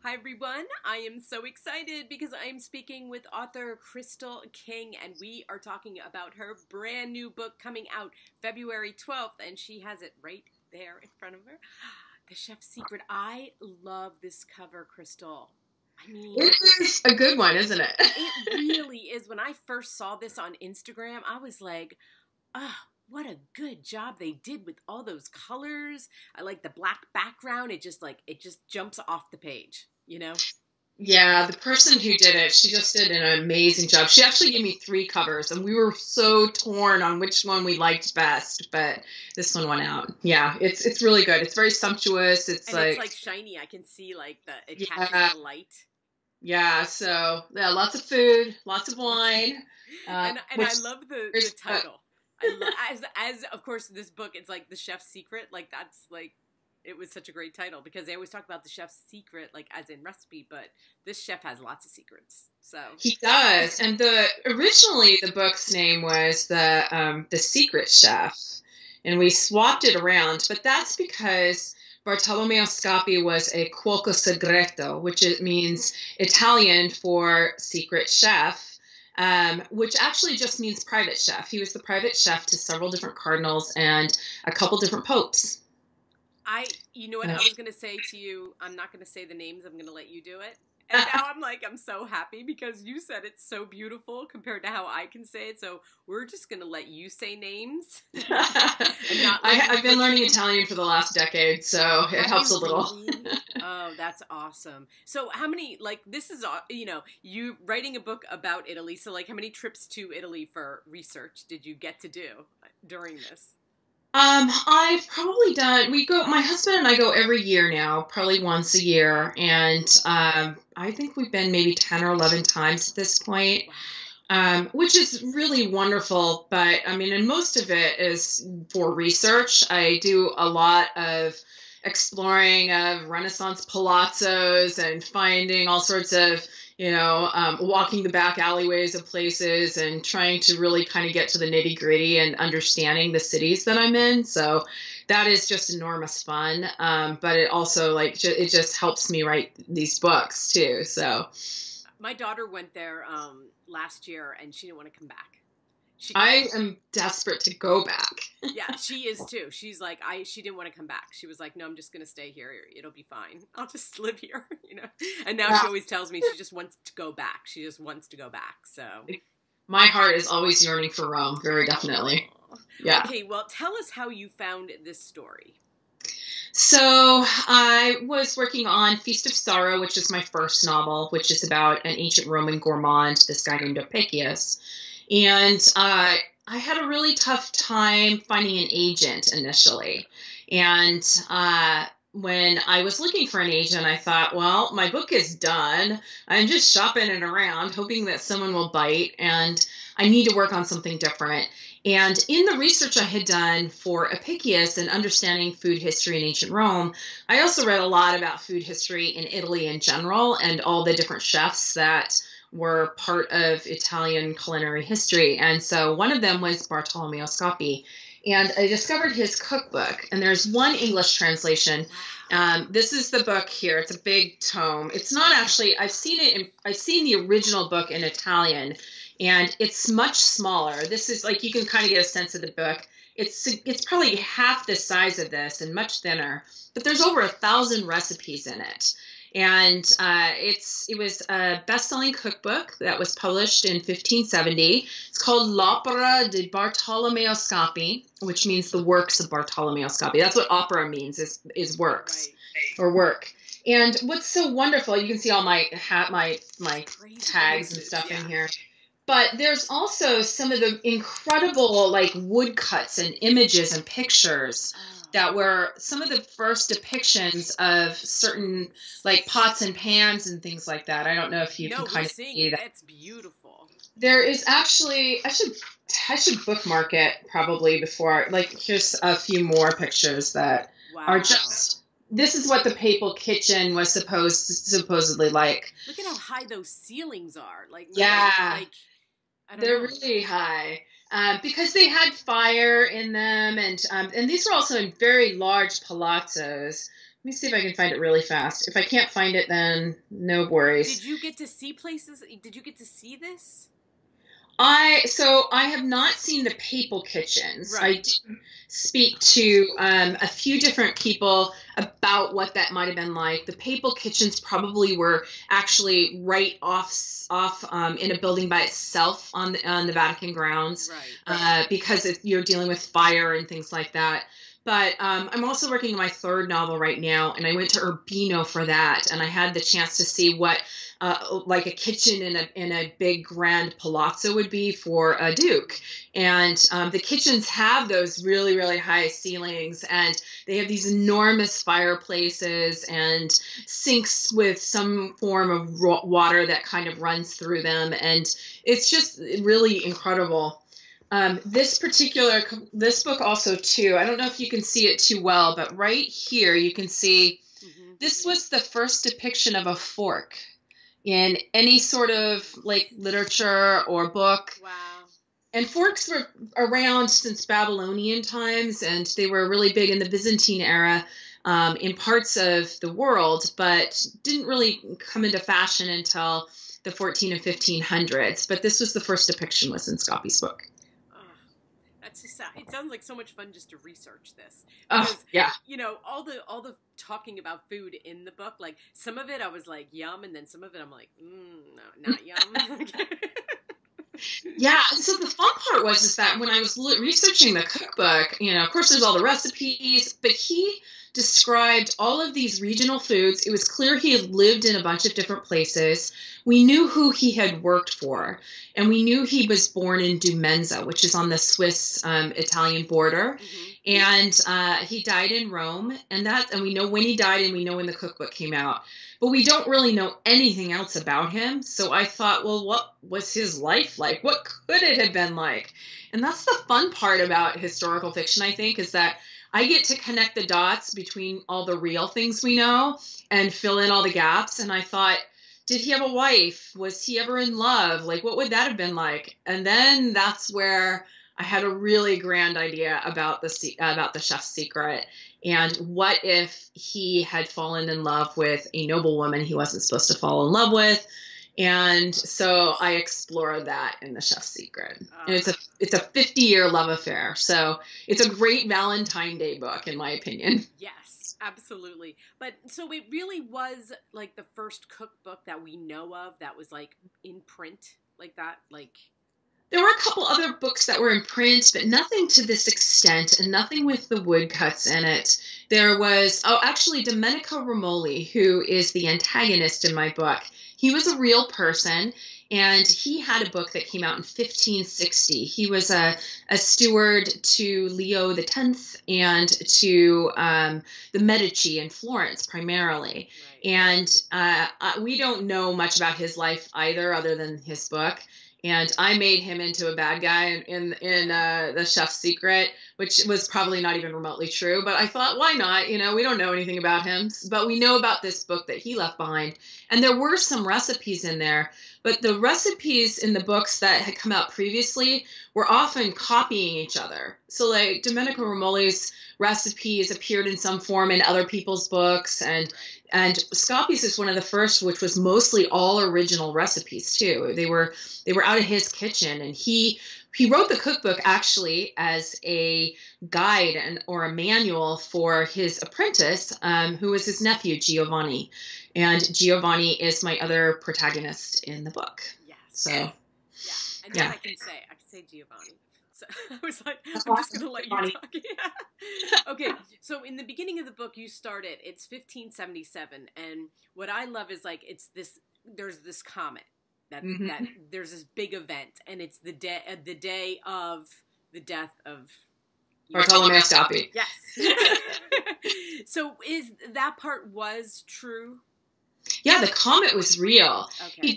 Hi everyone, I am so excited because I am speaking with author Crystal King and we are talking about her brand new book coming out February 12th and she has it right there in front of her. The Chef's Secret. I love this cover, Crystal. I mean, It is a good one, isn't it? it really is. When I first saw this on Instagram, I was like, oh, what a good job they did with all those colors. I like the black background. It just jumps off the page, you know? Yeah, the person who did it, she just did an amazing job. She actually gave me 3 covers, and we were so torn on which one we liked best, but this one won out. Yeah, it's really good. It's very sumptuous. It's like shiny. I can see like it catches the light. Yeah, so yeah, lots of food, lots of wine. And I love the title. I love as of course this book, it's like The Chef's Secret. Like that's like it was such a great title because they always talk about the chef's secret, like as in recipe, but this chef has lots of secrets. So he does. And originally the book's name was the Secret Chef, and we swapped it around. But that's because Bartolomeo Scapi was a cuoco segreto, which it means Italian for secret chef, which actually just means private chef. He was the private chef to several different cardinals and a couple different popes. You know what I was going to say to you? I'm not going to say the names. I'm going to let you do it. And now I'm so happy because you said it's so beautiful compared to how I can say it. So we're just going to let you say names. I've been learning Italian for the last decade, so it helps a little. Really? Oh, that's awesome. So how many, this is, you writing a book about Italy. So how many trips to Italy for research did you get to do during this? I've probably done, my husband and I go every year now, probably once a year. And, I think we've been maybe 10 or 11 times at this point, which is really wonderful. But I mean, and most of it is for research. I do a lot of exploring of Renaissance palazzos and finding all sorts of, walking the back alleyways of places and trying to really kind of get to the nitty gritty and understanding the cities that I'm in. So that is just enormous fun. But it also it just helps me write these books too. So my daughter went there last year and she didn't want to come back. I am desperate to go back. Yeah, she is too. She's like, she didn't want to come back. She was like, no, I'm just going to stay here. It'll be fine. I'll just live here, And now she always tells me she just wants to go back. She just wants to go back. So my heart is always yearning for Rome, very definitely. Yeah. Okay, well, tell us how you found this story. So I was working on Feast of Sorrow, which is my first novel, which is about an ancient Roman gourmand, this guy named Apicius. And I had a really tough time finding an agent initially. And when I was looking for an agent, I thought, well, my book is done. I'm just shopping it around, hoping that someone will bite. And I need to work on something different. And in the research I had done for Apicius and understanding food history in ancient Rome, I also read a lot about food history in Italy in general and all the different chefs that were part of Italian culinary history. And so one of them was Bartolomeo Scapi. And I discovered his cookbook. And there's one English translation. This is the book here. It's a big tome. It's not actually, I've seen the original book in Italian, and it's much smaller. This is you can kind of get a sense of the book. It's probably half the size of this and much thinner, but there's over 1,000 recipes in it. And it was a best-selling cookbook that was published in 1570. It's called L'Opera di Bartolomeo Scapi, which means the works of Bartolomeo Scapi. That's what opera means, is works, or work. And what's so wonderful, you can see all my tags and stuff in here. But there's also some of the incredible woodcuts and images and pictures that were some of the first depictions of certain pots and pans and things like that. I don't know if you can kind of see that. It's beautiful. There is actually, I should bookmark it probably before, here's a few more pictures that are just, this is what the papal kitchen was supposedly like. Look at how high those ceilings are. They're really high. Because they had fire in them, and these were also in very large palazzos. me see if I can find it really fast. If I can't find it, then no worries. Did you get to see places? Did you get to see this? I have not seen the Papal Kitchens. Right. I did speak to a few different people about what that might have been like. The Papal Kitchens probably were actually right off in a building by itself on the Vatican grounds, right. Because you're dealing with fire and things like that. But I'm also working on my third novel right now, and I went to Urbino for that, and I had the chance to see what like a kitchen in a big grand palazzo would be for a duke. And the kitchens have those really, really high ceilings, and they have these enormous fireplaces and sinks with some form of water that kind of runs through them, and it's just really incredible. This book also too, I don't know if you can see it too well, but right here you can see this was the first depiction of a fork in any sort of like literature or book. Wow. And forks were around since Babylonian times, and they were really big in the Byzantine era in parts of the world, but didn't really come into fashion until the 14 and 1500s. But this was the first depiction, was in Scoppy's book. It sounds like so much fun just to research this. Because, yeah. You know, all the talking about food in the book, like some of it I was like, yum, and then some of it I'm like, no, not yum. Yeah, so the fun part was that when I was researching the cookbook, you know, of course there's all the recipes, but he described all of these regional foods. It was clear he had lived in a bunch of different places. We knew who he had worked for, and we knew he was born in Dumenza, which is on the Swiss-Italian border, and he died in Rome, and we know when he died, and we know when the cookbook came out. But we don't really know anything else about him. So I thought, well, what was his life like? What could it have been like? And that's the fun part about historical fiction, I think, is that I get to connect the dots between all the real things we know and fill in all the gaps. And I thought, did he have a wife? Was he ever in love? Like, what would that have been like? And then that's where I had a really grand idea about the chef's secret. And what if he had fallen in love with a noblewoman he wasn't supposed to fall in love with? And so I explored that in The Chef's Secret. And it's a 50-year love affair. So it's a great Valentine's Day book, in my opinion. Yes, absolutely. But so it really was like the first cookbook that we know of that was like in print like that, like... There were a couple other books that were in print, but nothing to this extent, and nothing with the woodcuts in it. There was, actually, Domenico Romoli, who is the antagonist in my book. He was a real person, and he had a book that came out in 1560. He was a steward to Leo X and to the Medici in Florence, primarily. Right. And we don't know much about his life either, other than his book. And I made him into a bad guy in The Chef's Secret, which was probably not even remotely true. But I thought, why not? You know, we don't know anything about him. But we know about this book that he left behind. And there were some recipes in there. But the recipes in the books that had come out previously were often copying each other. So like Domenico Romoli's recipes appeared in some form in other people's books. And Scoppy's is one of the first, which was mostly all original recipes too. They were out of his kitchen, and he wrote the cookbook actually as a guide or a manual for his apprentice, who was his nephew Giovanni. And Giovanni is my other protagonist in the book. Yes. So. Yeah. And then I can say Giovanni. So I was like, I'm just going to let you talk. Yeah. Okay, so in the beginning of the book, you started, it's 1577, and what I love is like, there's this comet, that there's this big event, and it's the day of the death of Bartolomeo Scoppi. Yes. So that part was true? Yeah, the comet was real. Okay,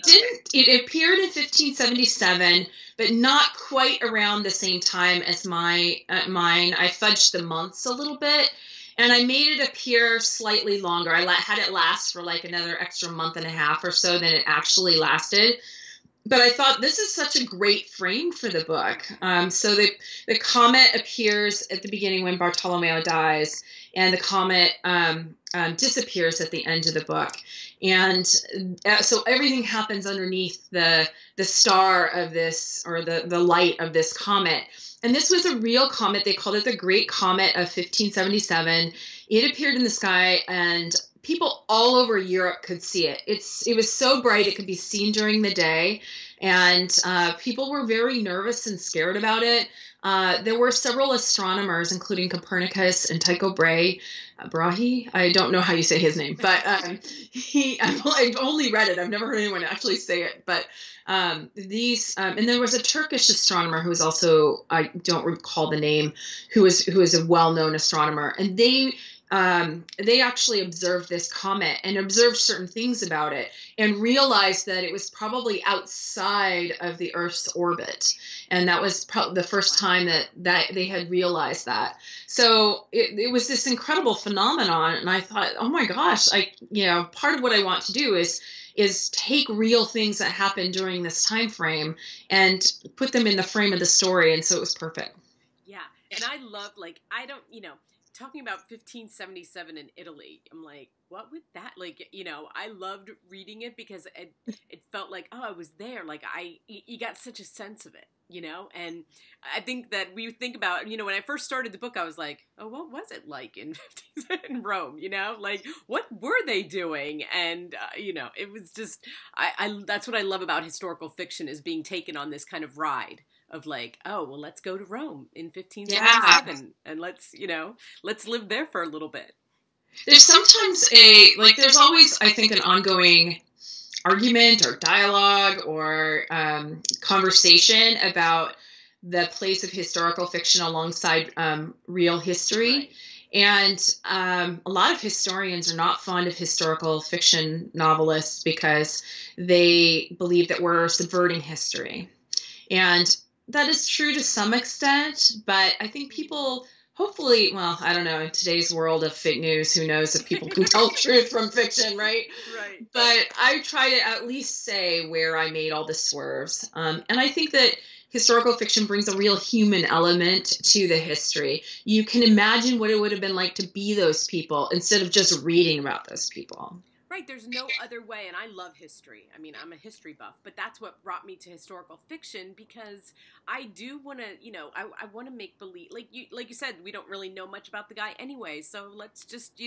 it appeared in 1577, but not quite around the same time as mine. I fudged the months a little bit, and I made it appear slightly longer. I had it last for like another extra month and a half or so than it actually lasted. But I thought this is such a great frame for the book. So the comet appears at the beginning when Bartolomeo dies, and the comet disappears at the end of the book. And so everything happens underneath the star of this, or the light of this comet. And this was a real comet. They called it the Great Comet of 1577. It appeared in the sky, and people all over Europe could see it. It was so bright it could be seen during the day, and people were very nervous and scared about it. There were several astronomers, including Copernicus and Tycho Brahe. I don't know how you say his name, but I've only read it. I've never heard anyone actually say it. But and there was a Turkish astronomer who was also, I don't recall the name, who was a well-known astronomer, and they actually observed this comet and observed certain things about it and realized that it was probably outside of the Earth's orbit. And that was the first time that they had realized that. So it was this incredible phenomenon. And I thought, oh my gosh, part of what I want to do is take real things that happened during this time frame and put them in the frame of the story. And so it was perfect. Yeah. And I love, talking about 1577 in Italy, I'm like, what would that, I loved reading it because it felt like, oh, I was there. Like you got such a sense of it, and I think that we think about, when I first started the book, I was like, oh, what was it like in Rome, like, what were they doing? And, it was just, that's what I love about historical fiction, is being taken on this kind of ride of like, oh, well, let's go to Rome in 1577 and let's live there for a little bit. There's sometimes there's always, I think, an ongoing argument or dialogue or conversation about the place of historical fiction alongside real history. Right. And a lot of historians are not fond of historical fiction novelists because they believe that we're subverting history. And that is true to some extent, but I think people hopefully, well, I don't know, in today's world of fake news, who knows if people can tell truth from fiction, right? Right. But I try to at least say where I made all the swerves. And I think that historical fiction brings a real human element to the history. You can imagine what it would have been like to be those people instead of just reading about those people. Right, there's no other way, and I love history. I mean, I'm a history buff, but that's what brought me to historical fiction, because I do want to, I want to make believe, like you said, we don't really know much about the guy anyway, so let's just,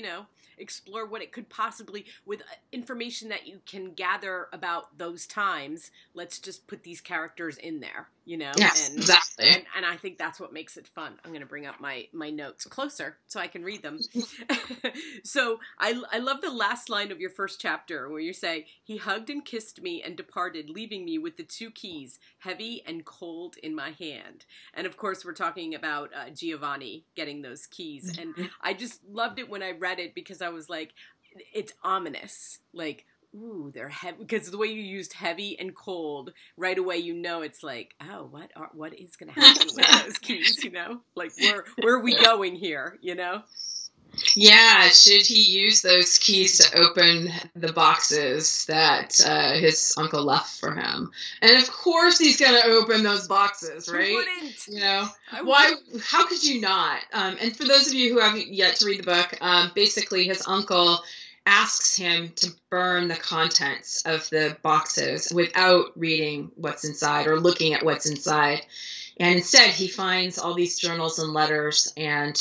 explore what it could possibly, with information that you can gather about those times, let's just put these characters in there, Yes, and, exactly. And I think that's what makes it fun. I'm going to bring up my notes closer so I can read them. So I love the last line of your first chapter where you say, he hugged and kissed me and departed, leaving me with the 2 keys, heavy and cold in my hand. And of course, we're talking about Giovanni getting those keys. And I just loved it when I read it because I was like, it's ominous. Like, ooh, they're heavy, because the way you used heavy and cold, right away it's like, oh, what is going to happen with those keys, Like, where are we going here, Yeah, should he use those keys to open the boxes that his uncle left for him? And of course he's going to open those boxes, right? Who wouldn't? Why? How could you not? And for those of you who haven't yet to read the book, basically his uncle asks him to burn the contents of the boxes without reading what's inside or looking at what's inside. And instead, he finds all these journals and letters and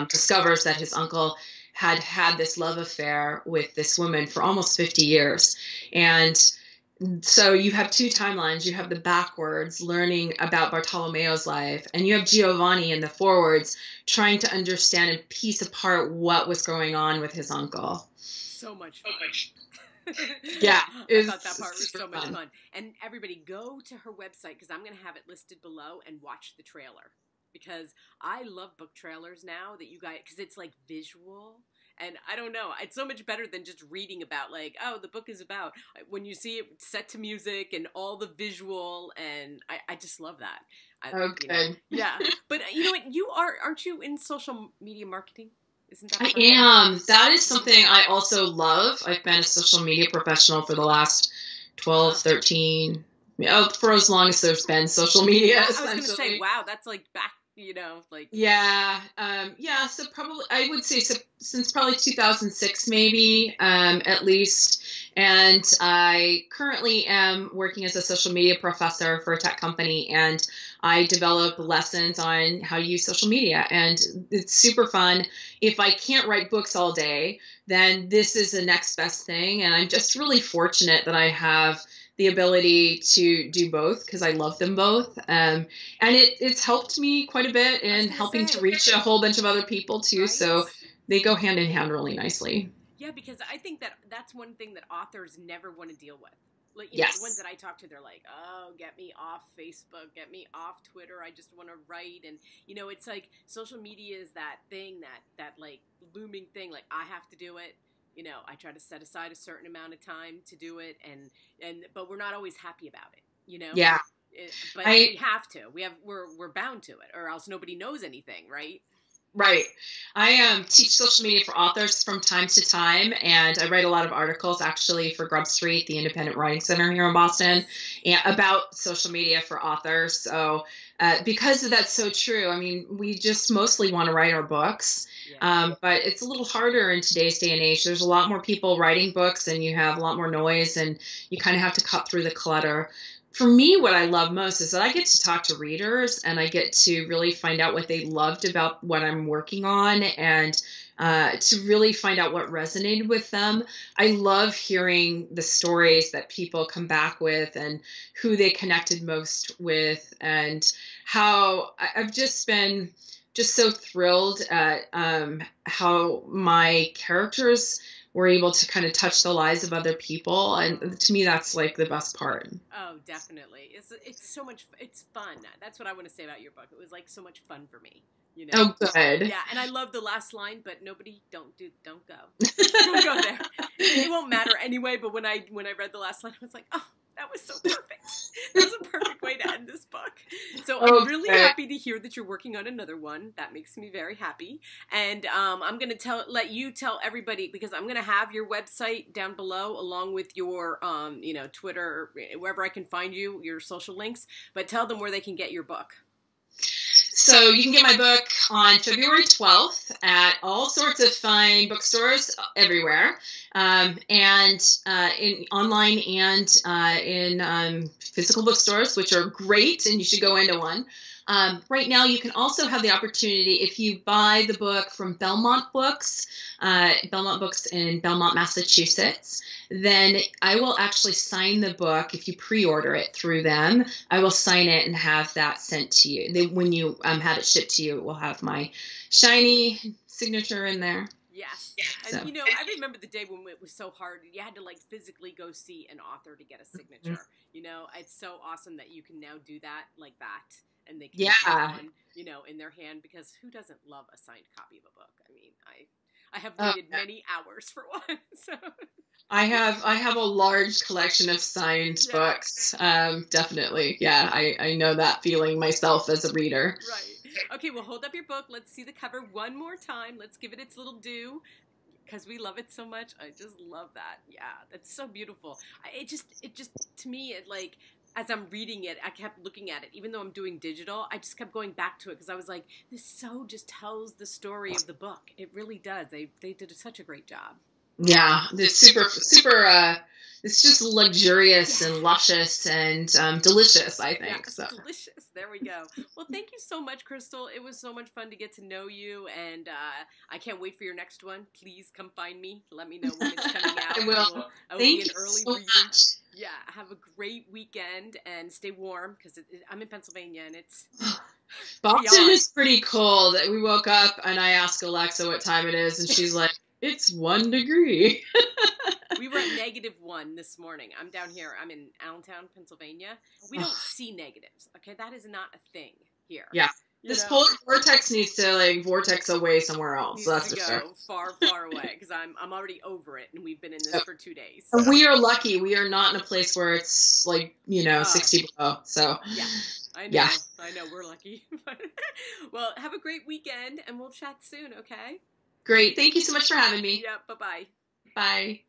discovers that his uncle had this love affair with this woman for almost 50 years. And so you have 2 timelines. You have the backwards, learning about Bartolomeo's life, and you have Giovanni in the forwards, trying to understand and piece apart what was going on with his uncle. So much fun. Yeah. I thought that part was so much fun. And everybody, go to her website, because I'm going to have it listed below, and watch the trailer. Because I love book trailers now that you guys, because it's like visual. And I don't know, it's so much better than just reading about like, oh, the book is about, when you see it set to music and all the visual, and I just love that. Okay. Yeah. But you know what, aren't you in social media marketing? Isn't that I am. That is something I also love. I've been a social media professional for the last 12, 13, for as long as there's been social media. I was going to say, wow, that's like back Like. Yeah. Yeah. So probably, I would say, so since probably 2006, maybe, at least. And I currently am working as a social media professor for a tech company, and I develop lessons on how to use social media, and it's super fun. If I can't write books all day, then this is the next best thing. And I'm just really fortunate that I have the ability to do both because I love them both. And it's helped me quite a bit in helping to reach a whole bunch of other people too. Right? So they go hand in hand really nicely. Yeah, because I think that's one thing that authors never want to deal with. Like, yes. The ones that I talk to, they're like, oh, get me off Facebook, get me off Twitter. I just want to write. And, it's like social media is that thing, that like looming thing. Like, I have to do it. I try to set aside a certain amount of time to do it. But we're not always happy about it, Yeah. But we have to. We're bound to it, or else nobody knows anything, right? Right. I teach social media for authors from time to time, and I write a lot of articles actually for Grub Street, the independent writing center here in Boston, and about social media for authors. So because that's so true, I mean, we just mostly want to write our books, but it's a little harder in today's day and age. There's a lot more people writing books, and you have a lot more noise, and you kind of have to cut through the clutter. For me, what I love most is that I get to talk to readers, and I get to really find out what they loved about what I'm working on, and to really find out what resonated with them. I love hearing the stories that people come back with and who they connected most with, and how I've just been so thrilled at how my characters were able to kind of touch the lives of other people, and to me that's like the best part. Oh, definitely. It's so much. It's fun. That's what I want to say about your book. It was like so much fun for me. Oh, good. Yeah, and I love the last line, but don't go. Don't go there. It won't matter anyway. But when I read the last line, I was like, oh, that was so perfect. That was a perfect way to end this book. So I'm really happy to hear that you're working on another one. That makes me very happy. And I'm going to let you tell everybody, because I'm going to have your website down below along with your, Twitter, wherever I can find you, your social links. But tell them where they can get your book. So you can get my book on February 12th at all sorts of fine bookstores everywhere, and in online and in physical bookstores, which are great, and you should go into one. Right now, you can also have the opportunity, if you buy the book from Belmont Books in Belmont, Massachusetts, then I will actually sign the book. If you pre-order it through them, I will sign it and have that sent to you. When you have it shipped to you, it will have my shiny signature in there. Yes. And, I remember the day when it was so hard. You had to, physically go see an author to get a signature. Mm-hmm. It's so awesome that you can now do that like that. And they can have one, in their hand, because who doesn't love a signed copy of a book? I mean, I have waited many hours for one. So I have a large collection of signed books. Definitely. Yeah, I know that feeling myself as a reader. Right. Okay, well, hold up your book. Let's see the cover one more time. Let's give it its little due, because we love it so much. I just love that. Yeah, that's so beautiful. It just to me, as I'm reading it, I kept looking at it. Even though I'm doing digital, I just kept going back to it because I was like, this so just tells the story of the book. It really does. They did such a great job. Yeah, it's super, it's just luxurious and luscious and delicious, I think. Yeah, so delicious. There we go. Well, thank you so much, Crystal. It was so much fun to get to know you, and I can't wait for your next one. Please come find me. Let me know when it's coming out. I will. I will Thank be an early you so reader. much. Yeah, have a great weekend and stay warm, because I'm in Pennsylvania and it's Boston is pretty cold. We woke up and I asked Alexa what time it is, and she's like, it's 1 degree. We were at -1 this morning. I'm down here. I'm in Allentown, Pennsylvania. We don't see negatives. Okay, that is not a thing here. Yeah. This polar vortex needs to vortex away somewhere else. So that's for sure. Far, far away, because I'm already over it, and we've been in this for 2 days. So. We are lucky. We are not in a place where it's 60 below. So yeah, I know. Yeah. I know, we're lucky. Well, have a great weekend, and we'll chat soon. Okay. Great. Thank you so much for having me. Yeah. Bye-bye. Bye.